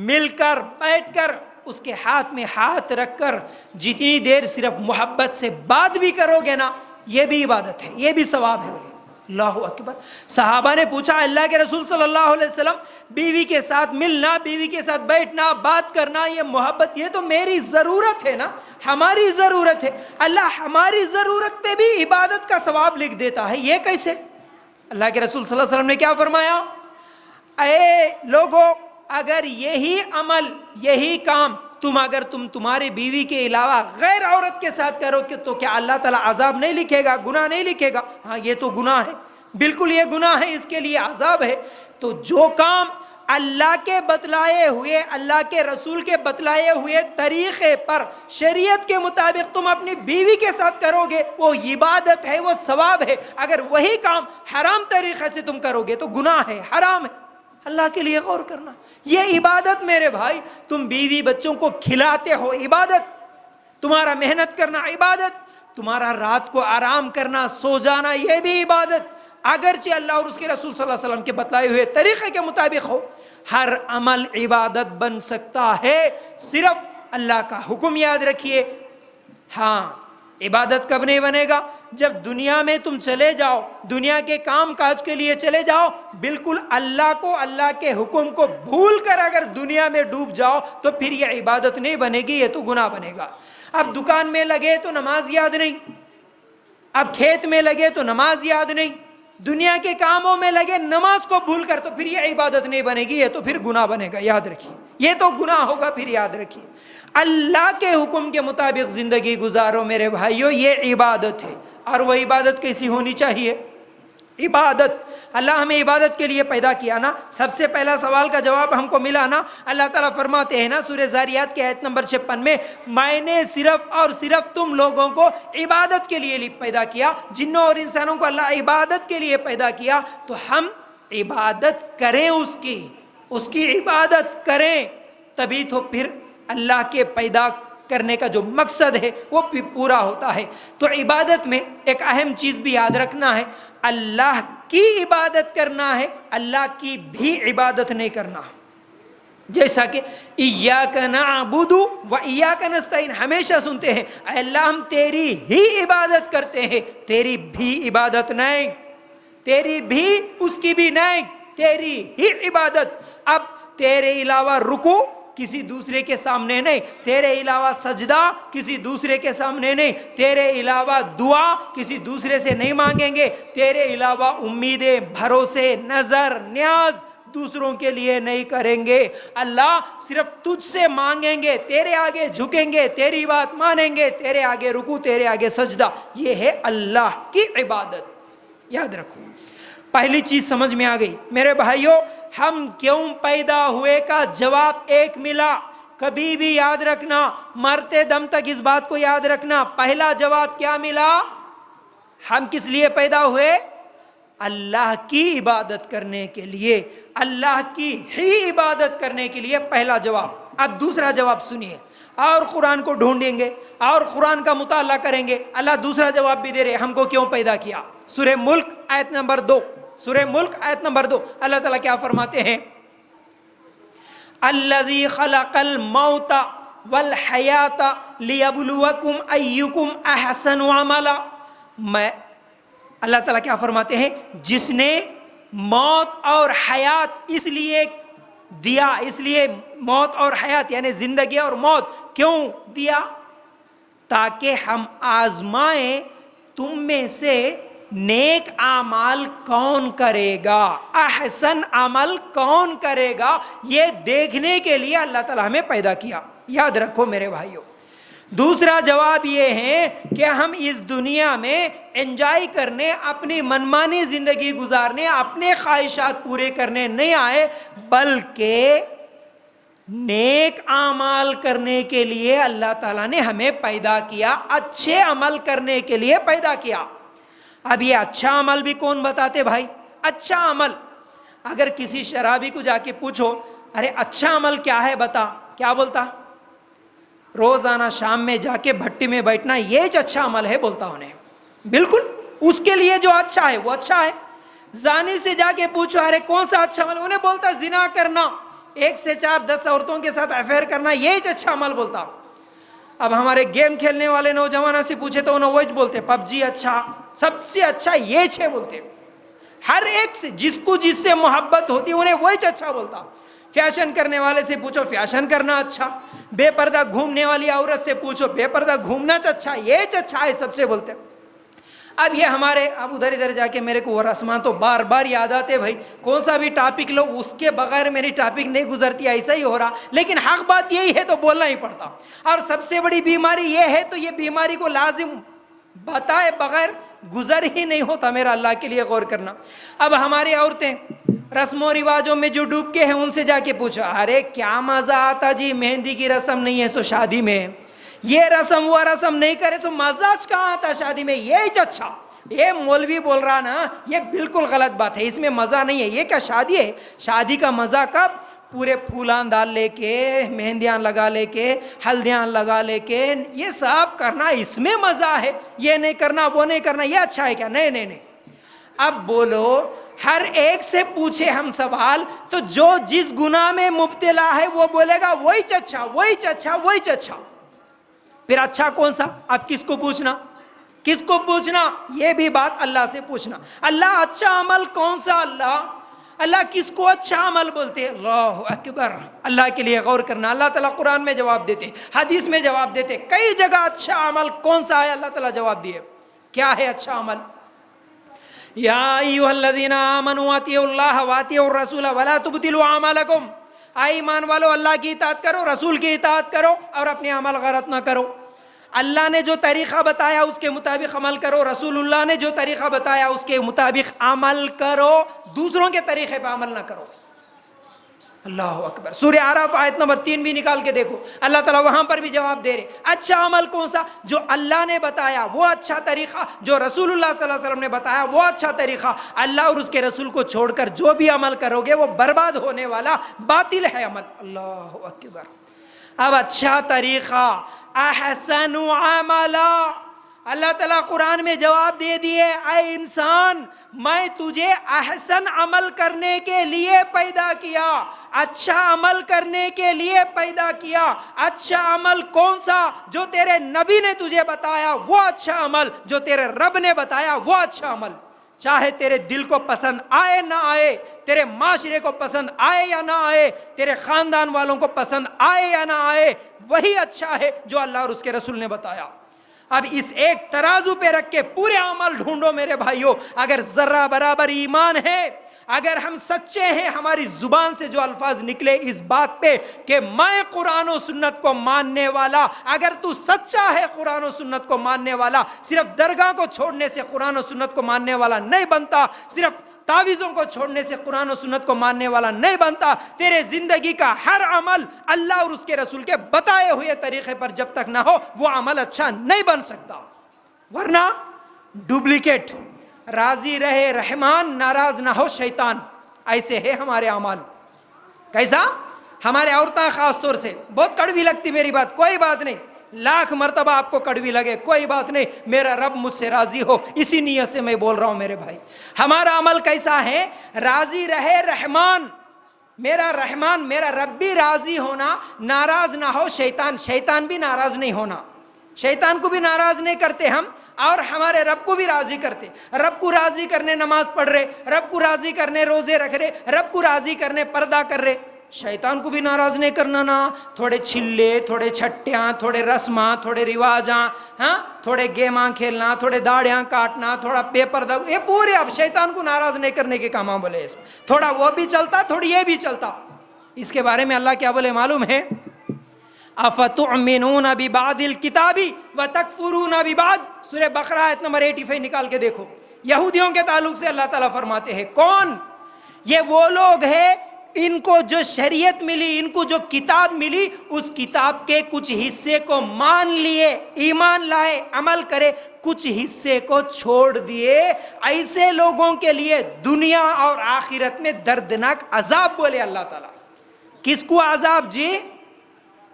A: مل کر بیٹھ کر اس کے ہاتھ میں ہاتھ رکھ کر جتنی دیر صرف محبت سے بات بھی کرو گے نا، یہ بھی عبادت ہے، یہ بھی ثواب ہے۔ اللہ اکبر۔ صحابہ نے پوچھا اللہ کے رسول صلی اللہ علیہ وسلم، بیوی کے ساتھ ملنا، بیوی کے ساتھ بیٹھنا، بات کرنا، یہ محبت، یہ تو میری ضرورت ہے نا، ہماری ضرورت ہے، اللہ ہماری ضرورت پہ بھی عبادت کا ثواب لکھ دیتا ہے، یہ کیسے؟ اللہ کے رسول صلی اللہ علیہ وسلم نے کیا فرمایا؟ اے لوگوں، اگر یہی عمل، یہی کام اگر تم تمہارے بیوی کے علاوہ غیر عورت کے ساتھ کرو تو کیا اللہ تعالیٰ عذاب نہیں لکھے گا، گناہ نہیں لکھے گا؟ ہاں یہ تو گناہ ہے، بالکل یہ گناہ ہے، اس کے لیے عذاب ہے۔ تو جو کام اللہ کے بتلائے ہوئے، اللہ کے رسول کے بتلائے ہوئے طریقے پر، شریعت کے مطابق تم اپنی بیوی کے ساتھ کرو گے، وہ عبادت ہے، وہ ثواب ہے۔ اگر وہی کام حرام طریقے سے تم کرو گے تو گناہ ہے، حرام ہے۔ اللہ کے لیے غور کرنا، یہ عبادت میرے بھائی۔ تم بیوی بچوں کو کھلاتے ہو، عبادت۔ تمہارا محنت کرنا عبادت، تمہارا رات کو آرام کرنا، سو جانا، یہ بھی عبادت، اگرچہ اللہ اور اس کے رسول صلی اللہ علیہ وسلم کے بتلائے ہوئے طریقے کے مطابق ہو۔ ہر عمل عبادت بن سکتا ہے، صرف اللہ کا حکم یاد رکھیے۔ ہاں، عبادت کب نہیں بنے گا؟ جب دنیا میں تم چلے جاؤ، دنیا کے کام کاج کے لیے چلے جاؤ، بالکل اللہ کو، اللہ کے حکم کو بھول کر اگر دنیا میں ڈوب جاؤ تو پھر یہ عبادت نہیں بنے گی، یہ تو گناہ بنے گا۔ اب دکان میں لگے تو نماز یاد نہیں، اب کھیت میں لگے تو نماز یاد نہیں، دنیا کے کاموں میں لگے نماز کو بھول کر، تو پھر یہ عبادت نہیں بنے گی، یہ تو پھر گناہ بنے گا، یاد رکھیے، یہ تو گناہ ہوگا، پھر یاد رکھیے۔ اللہ کے حکم کے مطابق زندگی گزارو میرے بھائیوں، یہ عبادت ہے۔ اور وہ عبادت کیسی ہونی چاہیے؟ عبادت، اللہ ہمیں عبادت کے لیے پیدا کیا نا۔ سب سے پہلا سوال کا جواب ہم کو ملا نا، اللہ تعالیٰ فرماتے ہیں نا سورہ زاریات کے آیت نمبر 56 میں، میں نے صرف اور صرف تم لوگوں کو عبادت کے لیے پیدا کیا، جنوں اور انسانوں کو اللہ عبادت کے لیے پیدا کیا، تو ہم عبادت کریں، اس کی عبادت کریں، تبھی تو پھر اللہ کے پیدا کرنے کا جو مقصد ہے وہ بھی پورا ہوتا ہے۔ تو عبادت میں ایک اہم چیز بھی یاد رکھنا ہے، اللہ کی عبادت کرنا ہے، اللہ کی بھی عبادت نہیں کرنا۔ جیسا کہ ایاک نعبد و ایاک نستعین، ہمیشہ سنتے ہیں اے اللہ ہم تیری ہی عبادت کرتے ہیں، تیری بھی عبادت نہیں، تیری بھی اس کی بھی نہیں، تیری ہی عبادت۔ اب تیرے علاوہ رکوع کسی دوسرے کے سامنے نہیں، تیرے علاوہ سجدہ کسی دوسرے کے سامنے نہیں، تیرے علاوہ دعا کسی دوسرے سے نہیں مانگیں گے، تیرے علاوہ امیدیں، بھروسے، نظر، نیاز دوسروں کے لیے نہیں کریں گے۔ اللہ صرف تجھ سے مانگیں گے، تیرے آگے جھکیں گے، تیری بات مانیں گے، تیرے آگے رکوع، تیرے آگے سجدہ۔ یہ ہے اللہ کی عبادت، یاد رکھو۔ پہلی چیز سمجھ میں آ گئی میرے بھائیوں، ہم کیوں پیدا ہوئے کا جواب ایک ملا۔ کبھی بھی یاد رکھنا، مرتے دم تک اس بات کو یاد رکھنا، پہلا جواب کیا ملا؟ ہم کس لیے پیدا ہوئے؟ اللہ کی عبادت کرنے کے لیے، اللہ کی ہی عبادت کرنے کے لیے پہلا جواب۔ اب دوسرا جواب سنیے، اور قرآن کو ڈھونڈیں گے اور قرآن کا مطالعہ کریں گے، اللہ دوسرا جواب بھی دے رہے ہم کو کیوں پیدا کیا۔ سورہ ملک آیت نمبر 2، سورہ ملک آیت نمبر 2، اللہ تعالیٰ کیا فرماتے ہیں؟ الذی خلق الموت والحیات لیبلوکم ایکم احسن عملا۔ میں اللہ تعالیٰ کیا فرماتے ہیں؟ جس نے موت اور حیات اس لیے دیا، اس لیے موت اور حیات یعنی زندگی اور موت کیوں دیا؟ تاکہ ہم آزمائیں تم میں سے نیک اعمال کون کرے گا، احسن عمل کون کرے گا، یہ دیکھنے کے لیے اللہ تعالیٰ ہمیں پیدا کیا۔ یاد رکھو میرے بھائیوں، دوسرا جواب یہ ہے کہ ہم اس دنیا میں انجوائے کرنے، اپنی منمانی زندگی گزارنے، اپنے خواہشات پورے کرنے نہیں آئے، بلکہ نیک اعمال کرنے کے لیے اللہ تعالیٰ نے ہمیں پیدا کیا، اچھے عمل کرنے کے لیے پیدا کیا۔ اب یہ اچھا عمل بھی کون بتاتے بھائی؟ اچھا عمل اگر کسی شرابی کو جا کے پوچھو ارے اچھا عمل کیا ہے بتا، کیا بولتا؟ روزانہ شام میں جا کے بھٹی میں بیٹھنا یہ اچھا عمل ہے بولتا انہیں۔ بالکل اس کے لیے جو اچھا ہے وہ اچھا ہے۔ زانی سے جا کے پوچھو ارے کون سا اچھا عمل، انہیں بولتا زنا کرنا، 1 سے 4 10 عورتوں کے ساتھ افیئر کرنا یہ اچھا عمل بولتا۔ اب ہمارے گیم کھیلنے والے نوجوانوں سے پوچھے تو انہیں وہی بولتے پب جی اچھا، سب سے اچھا یہ 6 بولتے۔ ہر ایک سے جس کو جس سے محبت ہوتی انہیں وہی اچھا بولتا۔ فیشن کرنے والے سے پوچھو فیشن کرنا اچھا، بے پردہ گھومنے والی عورت سے پوچھو بے پردہ گھومنا اچھا، یہ اچھا ہے سب سے بولتے۔ اب یہ ہمارے اب ادھر جا کے میرے کو وہ رسمان تو بار بار یاد آتے بھائی، کون سا بھی ٹاپک لو اس کے بغیر میری ٹاپک نہیں گزرتی، ایسا ہی ہو رہا، لیکن حق بات یہی ہے تو بولنا ہی پڑتا۔ اور سب سے بڑی بیماری یہ ہے تو یہ بیماری کو لازم بتائے بغیر گزر ہی نہیں ہوتا، میرا اللہ کے لیے غور کرنا۔ اب ہماری عورتیں رسم و رواجوں میں جو ڈوب کے ہیں ان سے جا کے پوچھا ارے کیا مزہ آتا جی، مہندی کی رسم نہیں ہے سو شادی میں، یہ رسم وہ رسم نہیں کرے تو مزہ کہاں آتا شادی میں، یہ اچھا۔ یہ مولوی بول رہا نا یہ بالکل غلط بات ہے، اس میں مزہ نہیں ہے۔ یہ کیا شادی ہے؟ شادی کا مزہ کب؟ پورے پھولان ڈال لے کے، مہندیاں لگا لے کے، ہلدیاں لگا لے کے، یہ سب کرنا اس میں مزہ ہے، یہ نہیں کرنا وہ نہیں کرنا یہ اچھا ہے کیا؟ نہیں نہیں نہیں۔ اب بولو ہر ایک سے پوچھے ہم سوال تو جو جس گناہ میں مبتلا ہے وہ بولے گا وہی اچھا وہی اچھا وہی اچھا۔ پھر اچھا کون سا؟ اب کس کو پوچھنا؟ کس کو پوچھنا؟ یہ بھی بات اللہ سے پوچھنا۔ اللہ اچھا عمل کون سا؟ اللہ کس کو اچھا عمل بولتے؟ اللہ اکبر، اللہ کے لیے غور کرنا۔ اللہ تعالیٰ قرآن میں جواب دیتے، حدیث میں جواب دیتے، کئی جگہ اچھا عمل کون سا ہے اللہ تعالیٰ جواب دیے۔ کیا ہے اچھا عمل؟ یا ایھا الذین آمنوا اطیعوا اللہ واطیعوا الرسول ولا تبطلوا اعمالکم۔ اے ایمان والو اللہ کی اطاعت کرو، رسول کی اطاعت کرو اور اپنے عمل غلط نہ کرو۔ اللہ نے جو طریقہ بتایا اس کے مطابق عمل کرو، رسول اللہ نے جو طریقہ بتایا اس کے مطابق عمل کرو، دوسروں کے طریقے پہ عمل نہ کرو۔ اللہ اکبر۔ سورہ اعراف آیت نمبر 3 بھی نکال کے دیکھو، اللہ تعالیٰ وہاں پر بھی جواب دے رہے۔ اچھا عمل کون سا؟ جو اللہ نے بتایا وہ اچھا طریقہ، جو رسول اللہ صلی اللہ علیہ وسلم نے بتایا وہ اچھا طریقہ۔ اللہ اور اس کے رسول کو چھوڑ کر جو بھی عمل کرو گے وہ برباد ہونے والا باطل ہے عمل۔ اللہ اکبر۔ اب اچھا طریقہ احسن عملا. اللہ تعالیٰ قرآن میں جواب دے دیے، اے انسان میں تجھے احسن عمل کرنے کے لیے پیدا کیا، اچھا عمل کرنے کے لیے پیدا کیا. اچھا عمل کون سا؟ جو تیرے نبی نے تجھے بتایا وہ اچھا عمل، جو تیرے رب نے بتایا وہ اچھا عمل. چاہے تیرے دل کو پسند آئے نہ آئے، تیرے معاشرے کو پسند آئے یا نہ آئے، تیرے خاندان والوں کو پسند آئے یا نہ آئے، وہی اچھا ہے جو اللہ اور اس کے رسول نے بتایا. اب اس ایک ترازو پہ رکھ کے پورے عمل ڈھونڈو میرے بھائیوں. اگر ذرہ برابر ایمان ہے، اگر ہم سچے ہیں، ہماری زبان سے جو الفاظ نکلے اس بات پہ کہ میں قرآن و سنت کو ماننے والا، اگر تو سچا ہے قرآن و سنت کو ماننے والا، صرف درگاہ کو چھوڑنے سے قرآن و سنت کو ماننے والا نہیں بنتا، صرف تعویذوں کو چھوڑنے سے قرآن و سنت کو ماننے والا نہیں بنتا. تیرے زندگی کا ہر عمل اللہ اور اس کے رسول کے بتائے ہوئے طریقے پر جب تک نہ ہو وہ عمل اچھا نہیں بن سکتا. ورنہ ڈپلیکیٹ، راضی رہے رحمان ناراض نہ ہو شیطان، ایسے ہے ہمارے اعمال. کیسا؟ ہمارے عورتیں خاص طور سے بہت کڑوی لگتی میری بات، کوئی بات نہیں، لاکھ مرتبہ آپ کو کڑوی لگے کوئی بات نہیں، میرا رب مجھ سے راضی ہو، اسی نیت سے میں بول رہا ہوں میرے بھائی. ہمارا عمل کیسا ہے؟ راضی رہے رحمان، میرا رحمان میرا رب بھی راضی ہونا، ناراض نہ ہو شیطان، شیطان بھی ناراض نہیں ہونا. شیطان کو بھی ناراض نہیں کرتے ہم، اور ہمارے رب کو بھی راضی کرتے. رب کو راضی کرنے نماز پڑھ رہے، رب کو راضی کرنے روزے رکھ رہے، رب کو راضی کرنے پردہ کر رہے. شیطان کو بھی ناراض نہیں کرنا نا. تھوڑے چھلے، تھوڑے چھٹیاں، تھوڑے رسماں، تھوڑے رواجاں، ہاں تھوڑے گیماں کھیلنا، تھوڑے داڑیاں کاٹنا، تھوڑا پیپر دگ، یہ پورے اب شیطان کو ناراض نہیں کرنے کے کام بولے ایسا. تھوڑا وہ بھی چلتا، تھوڑی یہ بھی چلتا. اس کے بارے میں اللہ کیا بولے معلوم ہے؟ افتؤمنون ببعض الکتاب وتکفرون ببعض. سورہ بقرہ آیت نمبر 85 نکال کے دیکھو. یہودیوں کے تعلق سے اللہ تعالیٰ فرماتے ہیں کون؟ یہ وہ لوگ ہیں ان کو جو شریعت ملی، ان کو جو کتاب ملی، اس کتاب کے کچھ حصے کو مان لیے، ایمان لائے، عمل کرے، کچھ حصے کو چھوڑ دیے. ایسے لوگوں کے لیے دنیا اور آخرت میں دردناک عذاب بولے اللہ تعالیٰ. کس کو عذاب جی؟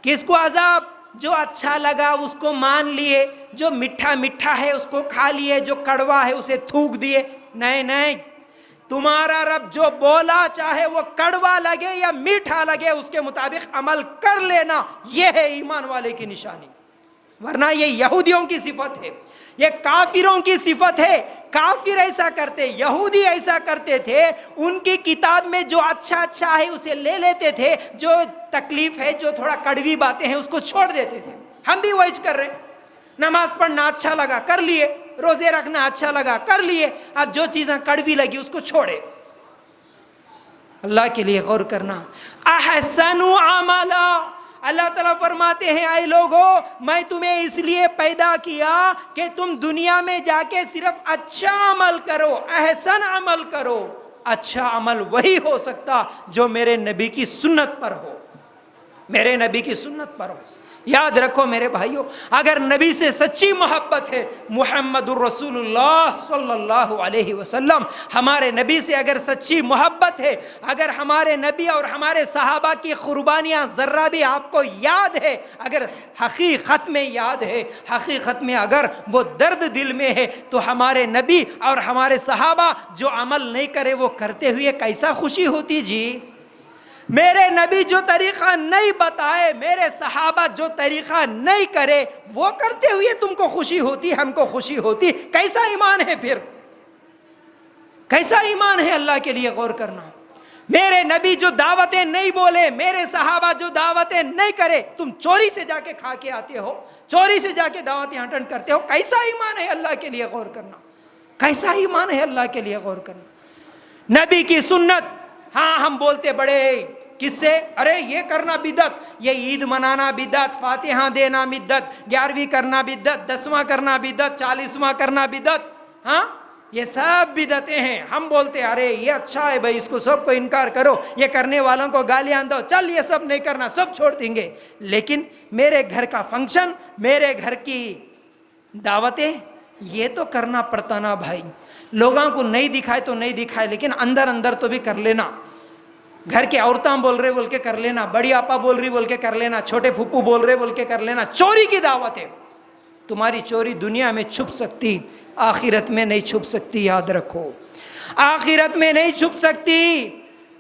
A: کس کو عذاب؟ جو اچھا لگا اس کو مان لیے، جو میٹھا میٹھا ہے اس کو کھا لیے، جو کڑوا ہے اسے تھوک دیے. نہیں نہیں، تمہارا رب جو بولا چاہے وہ کڑوا لگے یا میٹھا لگے اس کے مطابق عمل کر لینا، یہ ہے ایمان والے کی نشانی. ورنہ یہ یہودیوں کی صفت ہے، یہ کافروں کی صفت ہے. کافر ایسا کرتے، یہودی ایسا کرتے تھے. ان کی کتاب میں جو اچھا اچھا ہے اسے لے لیتے تھے، جو تکلیف ہے، جو تھوڑا کڑوی باتیں ہیں اس کو چھوڑ دیتے تھے. ہم بھی وہی کر رہے ہیں. نماز پڑھنا اچھا لگا کر لیے، روزے رکھنا اچھا لگا کر لیے، اب جو چیزیں کڑوی لگی اس کو چھوڑے. اللہ کے لیے غور کرنا. احسن عملا، اللہ تعالیٰ فرماتے ہیں اے لوگو میں تمہیں اس لیے پیدا کیا کہ تم دنیا میں جا کے صرف اچھا عمل کرو، احسن عمل کرو. اچھا عمل وہی ہو سکتا جو میرے نبی کی سنت پر ہو، میرے نبی کی سنت پر ہو. یاد رکھو میرے بھائیوں، اگر نبی سے سچی محبت ہے، محمد الرسول اللہ صلی اللہ علیہ وسلم، ہمارے نبی سے اگر سچی محبت ہے، اگر ہمارے نبی اور ہمارے صحابہ کی قربانیاں ذرہ بھی آپ کو یاد ہے، اگر حقیقت میں یاد ہے، حقیقت میں اگر وہ درد دل میں ہے، تو ہمارے نبی اور ہمارے صحابہ جو عمل نہیں کرے وہ کرتے ہوئے کیسا خوشی ہوتی جی. میرے نبی جو طریقہ نہیں بتائے، میرے صحابہ جو طریقہ نہیں کرے، وہ کرتے ہوئے تم کو خوشی ہوتی، ہم کو خوشی ہوتی. کیسا ایمان ہے پھر؟ کیسا ایمان ہے؟ اللہ کے لیے غور کرنا. میرے نبی جو دعوتیں نہیں بولے، میرے صحابہ جو دعوتیں نہیں کرے، تم چوری سے جا کے کھا کے آتے ہو، چوری سے جا کے دعوتیں اٹینڈ کرتے ہو. کیسا ایمان ہے؟ اللہ کے لیے غور کرنا. کیسا ایمان ہے؟ اللہ کے لیے غور کرنا. نبی کی سنت، ہاں ہم بولتے بڑے کس سے؟ ارے یہ کرنا بدعت، یہ عید منانا بدعت، فاتحہ دینا بدعت، 11ویں کرنا بدعت، 10واں کرنا بدعت، 40واں کرنا بدعت. ہاں یہ سب بدعتیں ہیں. ہم بولتے ارے یہ اچھا ہے بھائی، اس کو سب کو انکار کرو، یہ کرنے والوں کو گالیاں دو، چل یہ سب نہیں کرنا، سب چھوڑ دیں گے. لیکن میرے گھر کا فنکشن، میرے گھر کی دعوتیں، یہ تو کرنا پڑتا نا بھائی. لوگوں کو نہیں دکھائے تو نہیں دکھائے، لیکن اندر اندر تو بھی کر لینا. گھر کے عورتیں بول رہے بول کے کر لینا، بڑی آپا بول رہی بول کے کر لینا، چھوٹے پھپھو بول رہے بول کے کر لینا، چوری کی دعوت ہے۔ تمہاری چوری دنیا میں چھپ سکتی، آخرت میں نہیں چھپ سکتی، یاد رکھو، آخرت میں نہیں چھپ سکتی،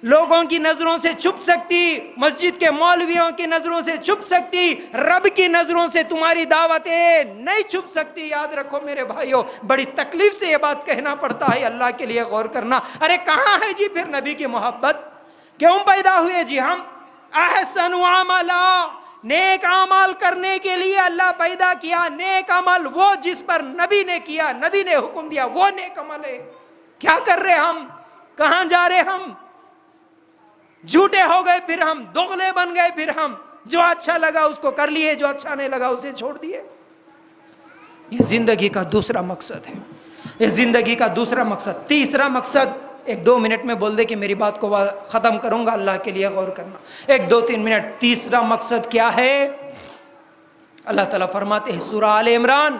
A: لوگوں کی نظروں سے چھپ سکتی، مسجد کے مولویوں کی نظروں سے چھپ سکتی، رب کی نظروں سے تمہاری دعوتیں نہیں چھپ سکتی، یاد رکھو میرے بھائیوں۔ بڑی تکلیف سے یہ بات کہنا پڑتا ہے، اللہ کے لیے غور کرنا۔ ارے کہاں ہے جی پھر نبی کی محبت؟ کیوں پیدا ہوئے جی ہم؟ احسن عملا، نیک عمل کرنے کے لیے اللہ پیدا کیا۔ نیک عمل وہ جس پر نبی نے کیا، نبی نے حکم دیا، وہ نیک عمل ہے۔ کیا کر رہے ہم؟ کہاں جا رہے ہم؟ جھوٹے ہو گئے پھر ہم، دوغلے بن گئے پھر ہم، جو اچھا لگا اس کو کر لیے، جو اچھا نہیں لگا اسے چھوڑ دیے۔ یہ زندگی کا دوسرا مقصد ہے، یہ زندگی کا دوسرا مقصد۔ تیسرا مقصد 1-2 منٹ میں بول دے کہ میری بات کو ختم کروں گا، اللہ کے لیے غور کرنا، 1-2-3 منٹ۔ تیسرا مقصد کیا ہے؟ اللہ تعالیٰ فرماتے ہیں سورہ آل عمران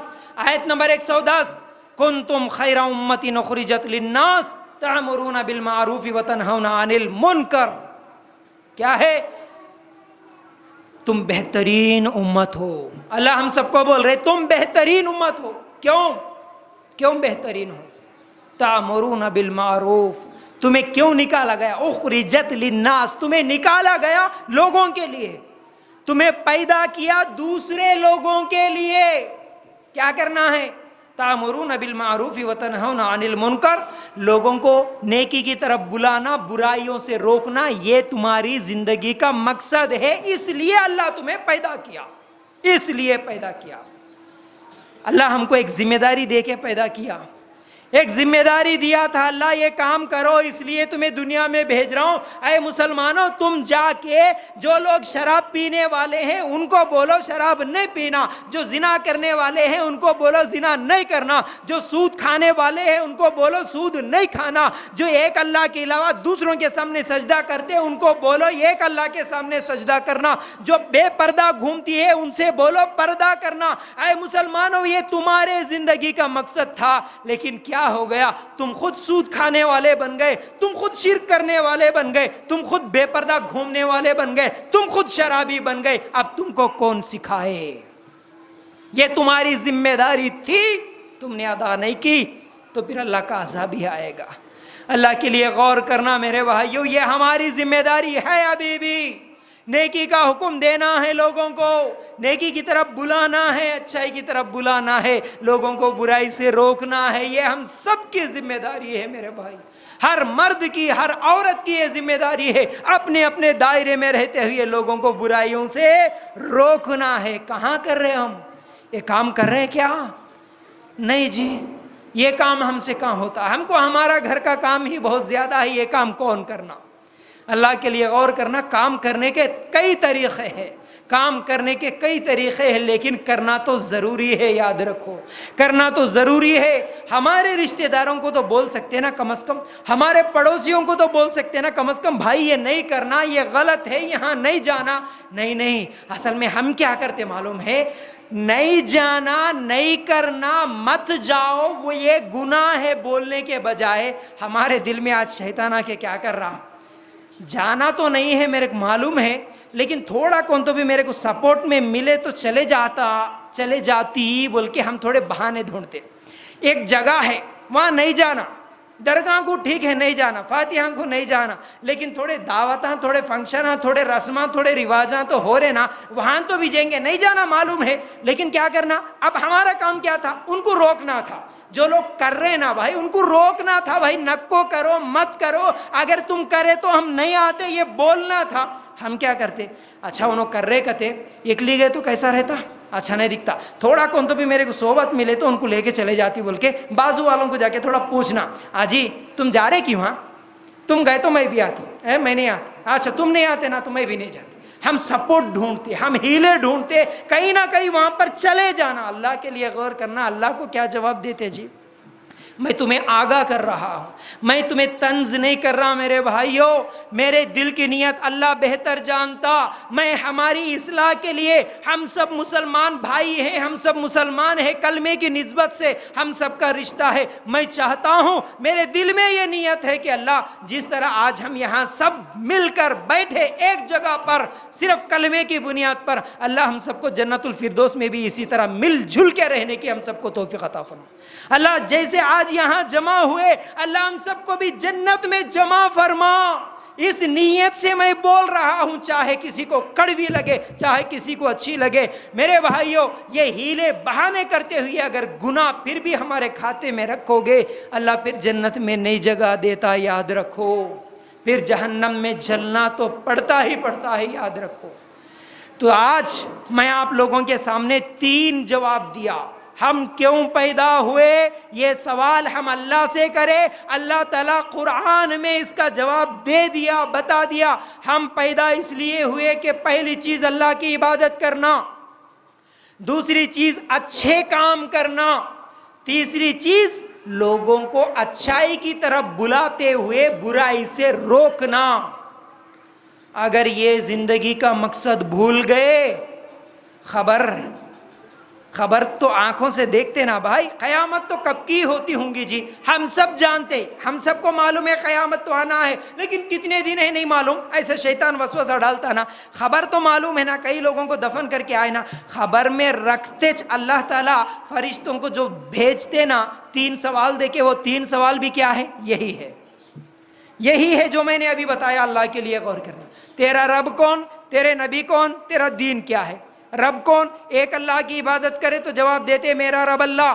A: آیت نمبر 110، کنتم خیر امۃ اخرجت للناس تأمرون بالمعروف وتنہون عن المنکر۔ کیا ہے؟ تم بہترین امت ہو۔ اللہ ہم سب کو بول رہے تم بہترین امت ہو۔ کیوں بہترین ہو؟ تأمرون بالمعروف، تمہیں کیوں نکالا گیا؟ اخرجت للناس، تمہیں نکالا گیا لوگوں کے لیے، تمہیں پیدا کیا دوسرے لوگوں کے لیے۔ کیا کرنا ہے؟ تأمرون بالمعروف وتنہون عن المنکر، لوگوں کو نیکی کی طرف بلانا، برائیوں سے روکنا، یہ تمہاری زندگی کا مقصد ہے۔ اس لیے اللہ تمہیں پیدا کیا، اس لیے پیدا کیا۔ اللہ ہم کو ایک ذمہ داری دے کے پیدا کیا، ایک ذمہ داری دیا تھا، اللہ یہ کام کرو، اس لیے تمہیں دنیا میں بھیج رہا ہوں۔ اے مسلمانوں، تم جا کے جو لوگ شراب پینے والے ہیں ان کو بولو شراب نہیں پینا، جو زنا کرنے والے ہیں ان کو بولو زنا نہیں کرنا، جو سود کھانے والے ہیں ان کو بولو سود نہیں کھانا، جو ایک اللہ کے علاوہ دوسروں کے سامنے سجدہ کرتے ہیں ان کو بولو ایک اللہ کے سامنے سجدہ کرنا، جو بے پردہ گھومتی ہے ان سے بولو پردہ کرنا۔ اے مسلمانوں، یہ تمہارے زندگی کا مقصد تھا، لیکن کیا ہو گیا؟ تم خود سود کھانے والے بن گئے، تم خود شرک کرنے والے بن گئے، تم خود بے پردہ گھومنے والے بن گئے، تم خود شرابی بن گئے۔ اب تم کو کون سکھائے؟ یہ تمہاری ذمہ داری تھی، تم نے ادا نہیں کی تو پھر اللہ کا عذاب ہی آئے گا۔ اللہ کے لیے غور کرنا میرے بھائیوں، یہ ہماری ذمہ داری ہے۔ ابھی بھی نیکی کا حکم دینا ہے، لوگوں کو نیکی کی طرف بلانا ہے، اچھائی کی طرف بلانا ہے، لوگوں کو برائی سے روکنا ہے، یہ ہم سب کی ذمہ داری ہے میرے بھائی۔ ہر مرد کی، ہر عورت کی یہ ذمہ داری ہے، اپنے اپنے دائرے میں رہتے ہوئے لوگوں کو برائیوں سے روکنا ہے۔ کہاں کر رہے ہم یہ کام؟ کر رہے کیا؟ نہیں جی، یہ کام ہم سے کہاں ہوتا ہے؟ ہم کو ہمارا گھر کا کام ہی بہت زیادہ ہے، یہ کام کون کرنا؟ اللہ کے لیے غور کرنا۔ کام کرنے کے کئی طریقے ہیں، کام کرنے کے کئی طریقے ہیں، لیکن کرنا تو ضروری ہے، یاد رکھو کرنا تو ضروری ہے۔ ہمارے رشتہ داروں کو تو بول سکتے ہیں نا کم از کم، ہمارے پڑوسیوں کو تو بول سکتے ہیں نا کم از کم، بھائی یہ نہیں کرنا، یہ غلط ہے، یہاں نہیں جانا۔ نہیں، اصل میں ہم کیا کرتے معلوم ہے؟ نہیں جانا، نہیں کرنا، مت جاؤ، وہ یہ گناہ ہے بولنے کے بجائے ہمارے دل میں آج شیطان آ کے کیا کر رہا؟ جانا تو نہیں ہے میرے کو معلوم ہے، لیکن تھوڑا کون تو بھی میرے کو سپورٹ میں ملے تو چلے جاتی بول کے ہم تھوڑے بہانے ڈھونڈتے۔ ایک جگہ ہے وہاں نہیں جانا، درگاہ کو ٹھیک ہے نہیں جانا، فاتحہ کو نہیں جانا، لیکن تھوڑے دعوتاں، تھوڑے فنکشناں، تھوڑے رسماں، تھوڑے رواجاں تو ہو رہے نا، وہاں تو بھی جائیں گے، نہیں جانا معلوم ہے، لیکن کیا کرنا؟ اب ہمارا کام کیا تھا؟ ان کو روکنا تھا۔ جو لوگ کر رہے نا بھائی ان کو روکنا تھا، بھائی نکو کرو، مت کرو، اگر تم کرے تو ہم نہیں آتے، یہ بولنا تھا۔ ہم کیا کرتے؟ اچھا انہوں کر رہے کہتے، اکلی گئے تو کیسا رہتا؟ اچھا نہیں دکھتا، تھوڑا کون تو بھی میرے کو صحبت ملے تو ان کو لے کے چلے جاتی بول کے بازو والوں کو جا کے تھوڑا پوچھنا، آجی تم جا رہے کیوں؟ ہاں تم گئے تو میں بھی آتی، میں نہیں آتی، اچھا تم نہیں آتے نا تو میں بھی نہیں جاتی۔ ہم سپورٹ ڈھونڈتے، ہم ہیلے ڈھونڈتے، کہیں نہ کہیں وہاں پر چلے جانا۔ اللہ کے لیے غور کرنا، اللہ کو کیا جواب دیتے جی؟ میں تمہیں آگاہ کر رہا ہوں، میں تمہیں طنز نہیں کر رہا میرے بھائیوں، میرے دل کی نیت اللہ بہتر جانتا، میں ہماری اصلاح کے لیے، ہم سب مسلمان بھائی ہیں، ہم سب مسلمان ہیں، کلمے کی نسبت سے ہم سب کا رشتہ ہے، میں چاہتا ہوں، میرے دل میں یہ نیت ہے کہ اللہ جس طرح آج ہم یہاں سب مل کر بیٹھے ایک جگہ پر صرف کلمے کی بنیاد پر، اللہ ہم سب کو جنت الفردوس میں بھی اسی طرح مل جل کے رہنے کی ہم سب کو توفیق عطا فرما۔ اللہ جیسے آج یہاں جمع ہوئے، اللہ ہم سب کو بھی جنت میں جمع فرما۔ اس نیت سے میں بول رہا ہوں، چاہے کسی کو کڑوی لگے، چاہے کسی کو اچھی لگے۔ میرے بھائیوں، یہ ہیلے بہانے کرتے ہوئے اگر گناہ پھر بھی ہمارے کھاتے میں رکھو گے، اللہ پھر جنت میں نئی جگہ دیتا، یاد رکھو۔ پھر جہنم میں جلنا تو پڑتا ہی ہے، یاد رکھو۔ تو آج میں آپ لوگوں کے سامنے 3 جواب دیا۔ ہم کیوں پیدا ہوئے، یہ سوال ہم اللہ سے کرے، اللہ تعالیٰ قرآن میں اس کا جواب دے دیا، بتا دیا۔ ہم پیدا اس لیے ہوئے کہ پہلی چیز اللہ کی عبادت کرنا، دوسری چیز اچھے کام کرنا، تیسری چیز لوگوں کو اچھائی کی طرف بلاتے ہوئے برائی سے روکنا۔ اگر یہ زندگی کا مقصد بھول گئے، خبر تو آنکھوں سے دیکھتے نا بھائی، قیامت تو کب کی ہوتی ہوں گی جی، ہم سب جانتے، ہم سب کو معلوم ہے قیامت تو آنا ہے، لیکن کتنے دن ہے نہیں معلوم۔ ایسے شیطان وسوسہ ڈالتا نا، خبر تو معلوم ہے نا، کئی لوگوں کو دفن کر کے آئے نا، خبر میں رکھتے اللہ تعالیٰ فرشتوں کو جو بھیجتے نا 3 سوال دے کے، وہ 3 سوال بھی کیا ہے؟ یہی ہے جو میں نے ابھی بتایا۔ اللہ کے لیے غور کرنا، تیرا رب کون، تیرے نبی کون، تیرا دین کیا ہے۔ رب کون؟ ایک اللہ کی عبادت کرے تو جواب دیتے میرا رب اللہ۔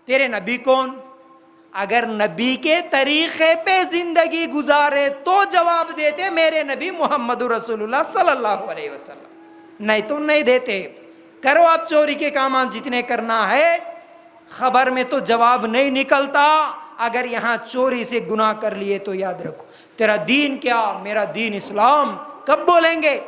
A: تیرے نبی کون؟ اگر نبی کے طریقے پہ زندگی گزارے تو جواب دیتے میرے نبی محمد رسول اللہ صلی اللہ علیہ وسلم، نہیں تو نہیں دیتے۔ کرو آپ چوری کے کامات جتنے کرنا ہے، خبر میں تو جواب نہیں نکلتا۔ اگر یہاں چوری سے گناہ کر لیے تو یاد رکھو تیرا دین کیا، میرا دین اسلام، کب بولیں گے؟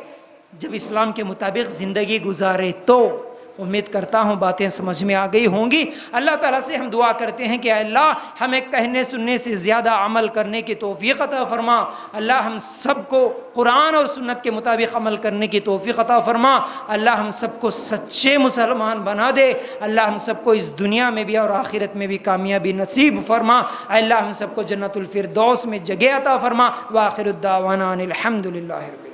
A: جب اسلام کے مطابق زندگی گزارے تو۔ امید کرتا ہوں باتیں سمجھ میں آ گئی ہوں گی۔ اللہ تعالیٰ سے ہم دعا کرتے ہیں کہ اے اللہ ہمیں کہنے سننے سے زیادہ عمل کرنے کی توفیق عطا فرما۔ اللہ ہم سب کو قرآن اور سنت کے مطابق عمل کرنے کی توفیق عطا فرما۔ اللہ ہم سب کو سچے مسلمان بنا دے۔ اللہ ہم سب کو اس دنیا میں بھی اور آخرت میں بھی کامیابی نصیب فرما۔ اے اللہ ہم سب کو جنت الفردوس میں جگہ عطا فرما۔ وآخر الدعوانا ان الحمد للہ رب العالمین۔